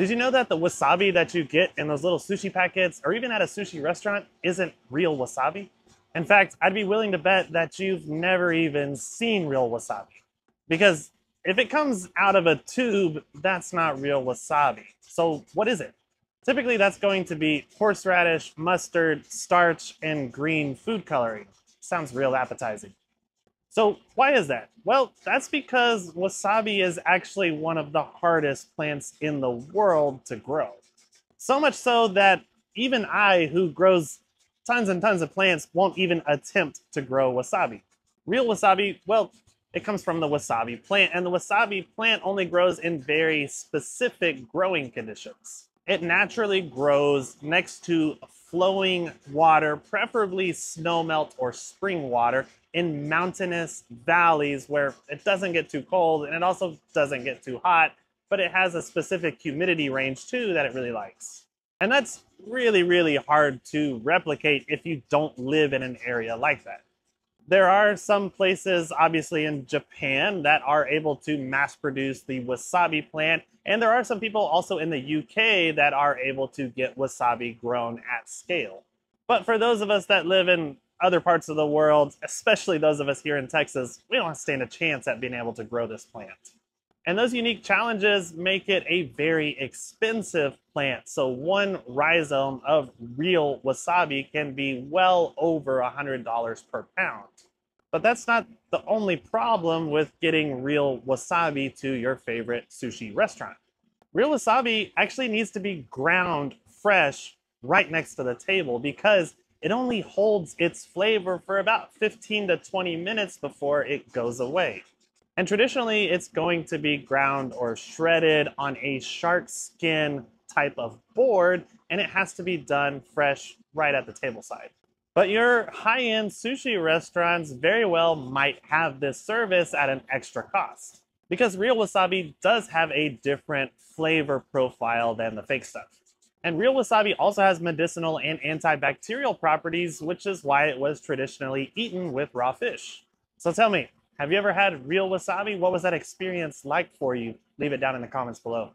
Did you know that the wasabi that you get in those little sushi packets or even at a sushi restaurant isn't real wasabi? In fact, I'd be willing to bet that you've never even seen real wasabi. Because if it comes out of a tube, that's not real wasabi. So what is it? Typically, that's going to be horseradish, mustard, starch, and green food coloring. Sounds real appetizing. So why is that? Well, that's because wasabi is actually one of the hardest plants in the world to grow. So much so that even I, who grows tons and tons of plants, won't even attempt to grow wasabi. Real wasabi, well, it comes from the wasabi plant, and the wasabi plant only grows in very specific growing conditions. It naturally grows next to flowing water, preferably snowmelt or spring water, in mountainous valleys where it doesn't get too cold and it also doesn't get too hot, but it has a specific humidity range too that it really likes. And that's really, really hard to replicate if you don't live in an area like that. There are some places, obviously in Japan, that are able to mass produce the wasabi plant. And there are some people also in the UK that are able to get wasabi grown at scale. But for those of us that live in other parts of the world, especially those of us here in Texas, we don't stand a chance at being able to grow this plant. And those unique challenges make it a very expensive plant. So one rhizome of real wasabi can be well over $100 per pound. But that's not the only problem with getting real wasabi to your favorite sushi restaurant. Real wasabi actually needs to be ground fresh right next to the table because it only holds its flavor for about 15 to 20 minutes before it goes away. And traditionally, it's going to be ground or shredded on a shark skin type of board, and it has to be done fresh right at the table side. But your high-end sushi restaurants very well might have this service at an extra cost because real wasabi does have a different flavor profile than the fake stuff. And real wasabi also has medicinal and antibacterial properties, which is why it was traditionally eaten with raw fish. So tell me, have you ever had real wasabi? What was that experience like for you? Leave it down in the comments below.